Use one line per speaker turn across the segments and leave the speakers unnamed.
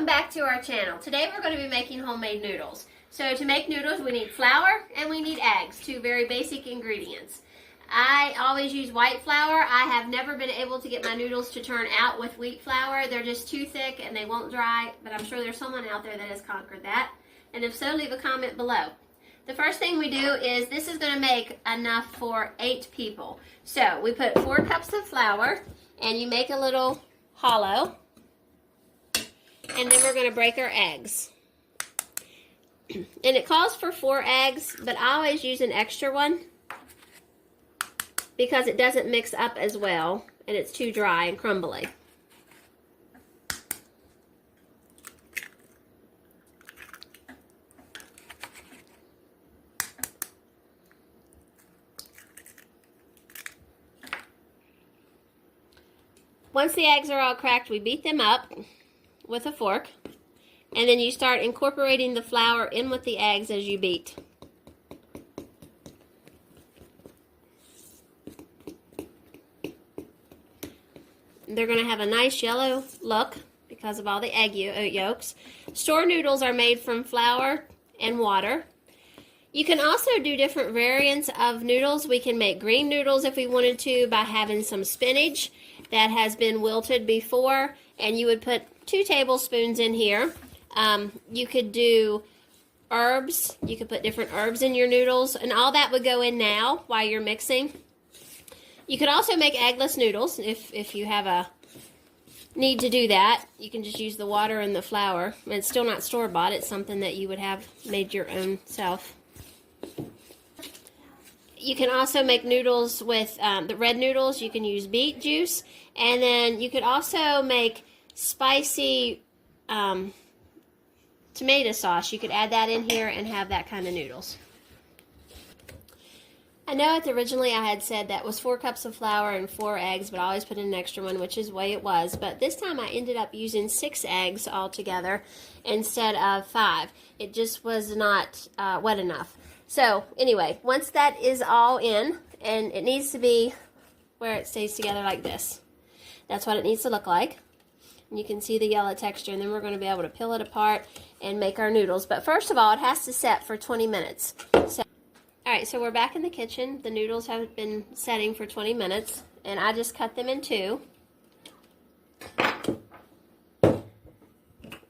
Welcome back to our channel. Today we're going to be making homemade noodles. So to make noodles we need flour and we need eggs, two very basic ingredients. I always use white flour. I have never been able to get my noodles to turn out with wheat flour. They're just too thick and they won't dry, but I'm sure there's someone out there that has conquered that. And if so, leave a comment below. The first thing we do is, this is going to make enough for 8 people. So we put 4 cups of flour and you make a little hollow. And then we're going to break our eggs. And it calls for 4 eggs, but I always use an extra one because it doesn't mix up as well and it's too dry and crumbly. Once the eggs are all cracked, we beat them up with a fork, and then you start incorporating the flour in with the eggs as you beat. They're going to have a nice yellow look because of all the egg yolks. Store noodles are made from flour and water. You can also do different variants of noodles. We can make green noodles if we wanted to by having some spinach that has been wilted before, and you would put 2 tablespoons in here. You could do herbs. You could put different herbs in your noodles, and all that would go in now while you're mixing. You could also make eggless noodles if you have a need to do that. You can just use the water and the flour. It's still not store-bought. It's something that you would have made your own self. You can also make noodles with the red noodles. You can use beet juice, and then you could also make spicy tomato sauce. You could add that in here and have that kind of noodles. I know originally I had said that was 4 cups of flour and 4 eggs, but I always put in an extra one, which is the way it was. But this time I ended up using 6 eggs altogether instead of 5. It just was not wet enough. So anyway, once that is all in, and it needs to be where it stays together like this. That's what it needs to look like. And you can see the yellow texture, and then we're going to be able to peel it apart and make our noodles. But first of all, it has to set for 20 minutes. So, alright, so we're back in the kitchen. The noodles have been setting for 20 minutes, and I just cut them in 2. And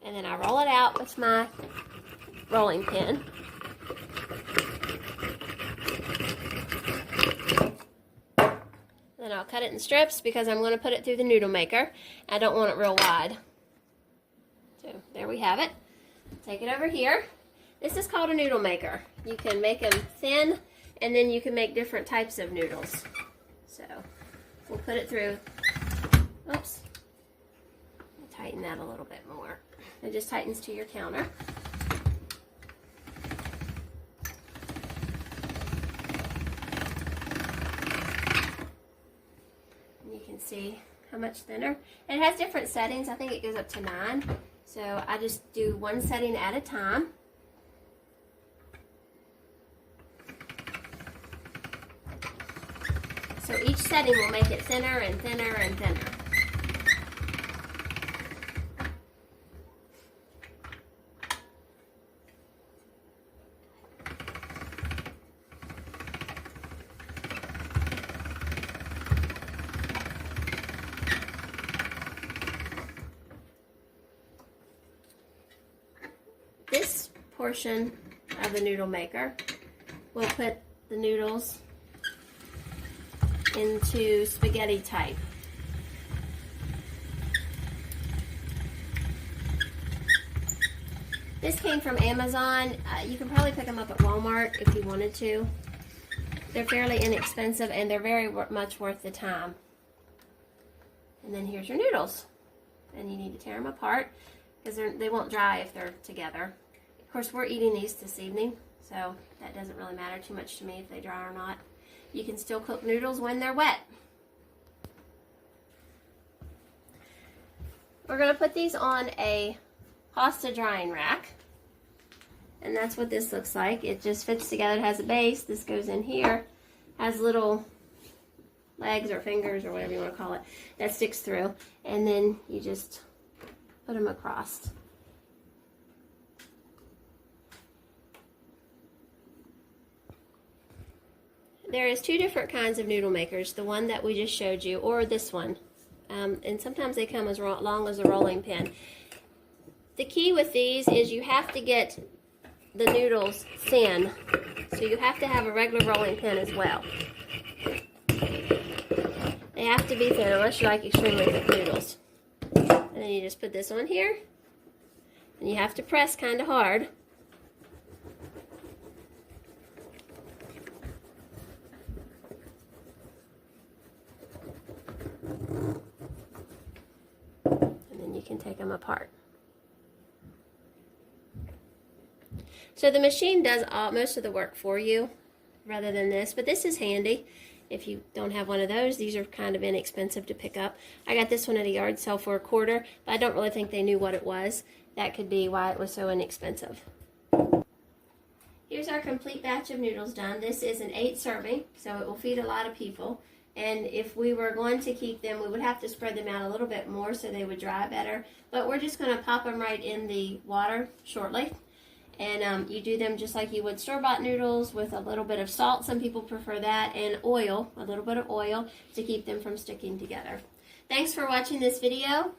then I roll it out with my rolling pin. Then I'll cut it in strips because I'm going to put it through the noodle maker. I don't want it real wide. So there we have it. Take it over here. This is called a noodle maker. You can make them thin, and then you can make different types of noodles. So we'll put it through. Oops. Tighten that a little bit more. It just tightens to your counter. See how much thinner. And it has different settings. I think it goes up to 9. So I just do one setting at a time. So each setting will make it thinner and thinner and thinner. This portion of the noodle maker will put the noodles into spaghetti type. This came from Amazon. You can probably pick them up at Walmart if you wanted to. They're fairly inexpensive and they're very much worth the time. And then here's your noodles. And you need to tear them apart because they won't dry if they're together. Of course, we're eating these this evening, so that doesn't really matter too much to me if they dry or not. You can still cook noodles when they're wet. We're going to put these on a pasta drying rack, and that's what this looks like. It just fits together. It has a base. This goes in here. Has little legs or fingers or whatever you want to call it that sticks through, and then you just put them across. there is two different kinds of noodle makers, the one that we just showed you, or this one. And sometimes they come as long as a rolling pin. The key with these is you have to get the noodles thin. So you have to have a regular rolling pin as well. They have to be thin unless you like extremely thick noodles. And then you just put this on here. And you have to press kind of hard. And then you can take them apart. So the machine does most of the work for you rather than this, but this is handy. If you don't have one of those, these are kind of inexpensive to pick up. I got this one at a yard sale for $1, but I don't really think they knew what it was. That could be why it was so inexpensive. Here's our complete batch of noodles done. This is an 8 serving, so it will feed a lot of people. And if we were going to keep them, we would have to spread them out a little bit more so they would dry better. But we're just going to pop them right in the water shortly. And you do them just like you would store-bought noodles with a little bit of salt. Some people prefer that, and oil, a little bit of oil to keep them from sticking together. Thanks for watching this video.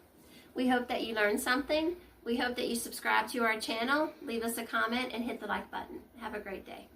We hope that you learned something. We hope that you subscribe to our channel, leave us a comment, and hit the like button. Have a great day.